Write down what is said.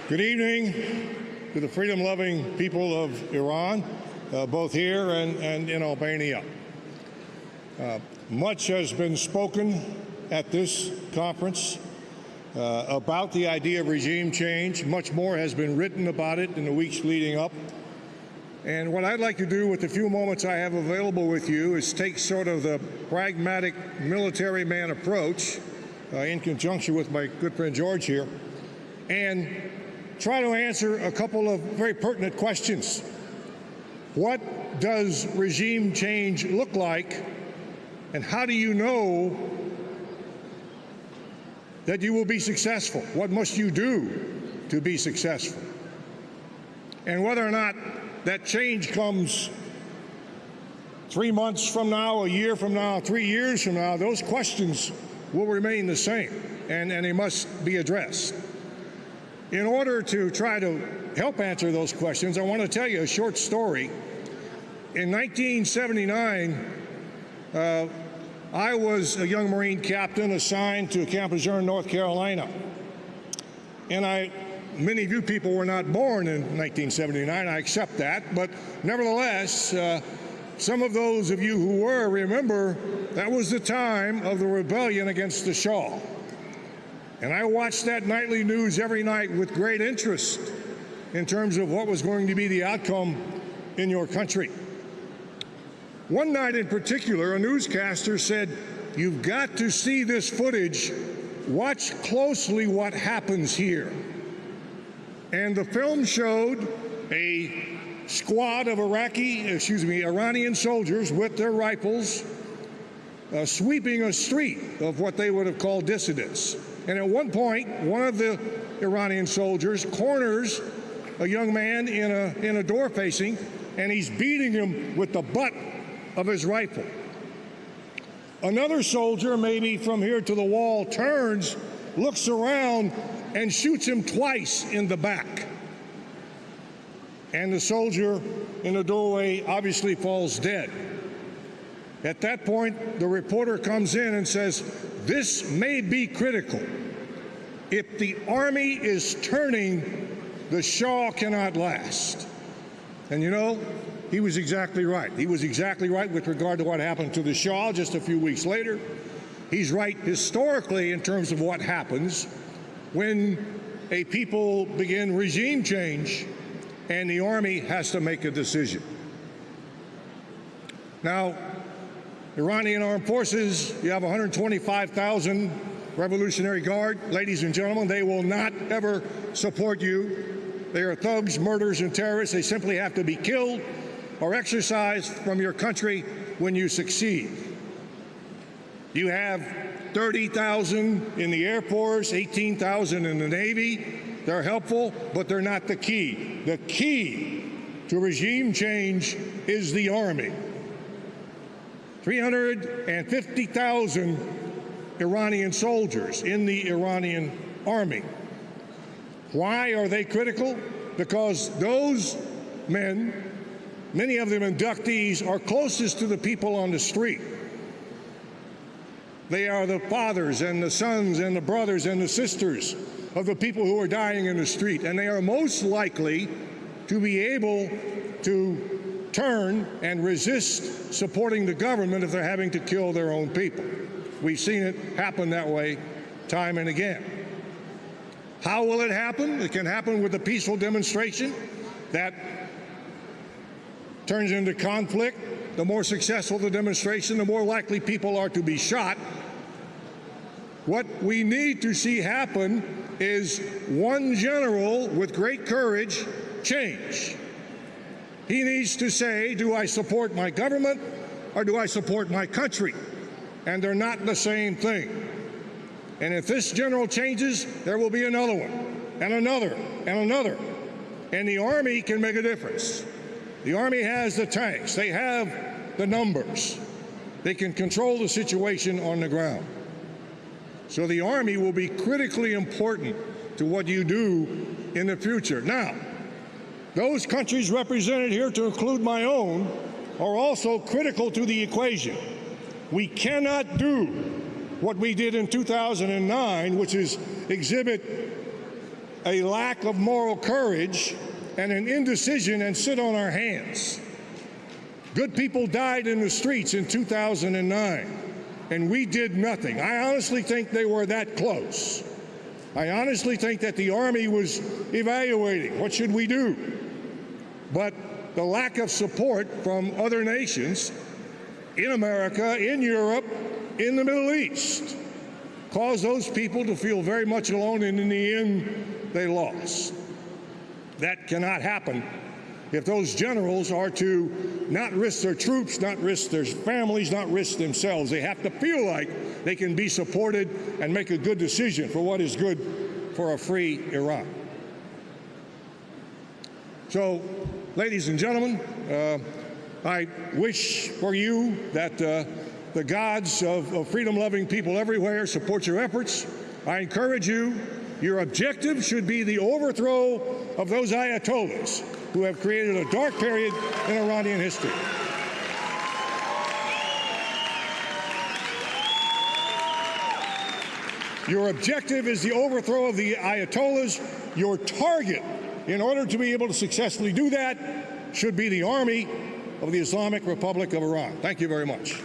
Good evening to the freedom-loving people of Iran, both here and in Albania. Much has been spoken at this conference about the idea of regime change. Much more has been written about it in the weeks leading up. And what I'd like to do with the few moments I have available with you is take sort of the pragmatic military man approach in conjunction with my good friend George here, and try to answer a couple of very pertinent questions. What does regime change look like, and how do you know that you will be successful? What must you do to be successful? And whether or not that change comes 3 months from now, a year from now, 3 years from now, those questions will remain the same, and they must be addressed. In order to try to help answer those questions, I want to tell you a short story. In 1979, I was a young Marine captain assigned to Camp Lejeune, North Carolina. And many of you people were not born in 1979, I accept that, but nevertheless, some of those of you who were remember that was the time of the rebellion against the Shah. And I watched that nightly news every night with great interest in terms of what was going to be the outcome in your country. One night in particular, a newscaster said, "You've got to see this footage. Watch closely what happens here." And the film showed a squad of Iranian soldiers with their rifles sweeping a street of what they would have called dissidents. And at one point, one of the Iranian soldiers corners a young man in a door facing, and he's beating him with the butt of his rifle. Another soldier, maybe from here to the wall, turns, looks around, and shoots him twice in the back. And the soldier in the doorway obviously falls dead. At that point, the reporter comes in and says, "This may be critical. If the army is turning, the Shah cannot last." And you know, he was exactly right. He was exactly right with regard to what happened to the Shah just a few weeks later. He's right historically in terms of what happens when a people begin regime change and the army has to make a decision. Now, Iranian armed forces, you have 125,000 Revolutionary Guard. Ladies and gentlemen, they will not ever support you. They are thugs, murderers, and terrorists. They simply have to be killed or exorcised from your country when you succeed. You have 30,000 in the Air Force, 18,000 in the Navy. They're helpful, but they're not the key. The key to regime change is the Army. 350,000 Iranian soldiers in the Iranian Army. Why are they critical? Because those men, many of them inductees, are closest to the people on the street. They are the fathers and the sons and the brothers and the sisters of the people who are dying in the street, and they are most likely to be able to turn and resist supporting the government if they're having to kill their own people. We've seen it happen that way time and again. How will it happen? It can happen with a peaceful demonstration that turns into conflict. The more successful the demonstration, the more likely people are to be shot. What we need to see happen is one general with great courage change. He needs to say, do I support my government or do I support my country? And they're not the same thing. And if this general changes, there will be another one, and another, and another. And the Army can make a difference. The Army has the tanks. They have the numbers. They can control the situation on the ground. So the Army will be critically important to what you do in the future. Now, those countries represented here, to include my own, are also critical to the equation. We cannot do what we did in 2009, which is exhibit a lack of moral courage and an indecision and sit on our hands. Good people died in the streets in 2009, and we did nothing. I honestly think they were that close. I honestly think that the Army was evaluating what should we do. But the lack of support from other nations in America, in Europe, in the Middle East caused those people to feel very much alone, and in the end, they lost. That cannot happen if those generals are to not risk their troops, not risk their families, not risk themselves. They have to feel like they can be supported and make a good decision for what is good for a free Iran. So, ladies and gentlemen, I wish for you that the gods of freedom-loving people everywhere support your efforts. I encourage you, your objective should be the overthrow of those Ayatollahs who have created a dark period in Iranian history. Your objective is the overthrow of the Ayatollahs. Your target, in order to be able to successfully do that, should be the army of the Islamic Republic of Iran. Thank you very much.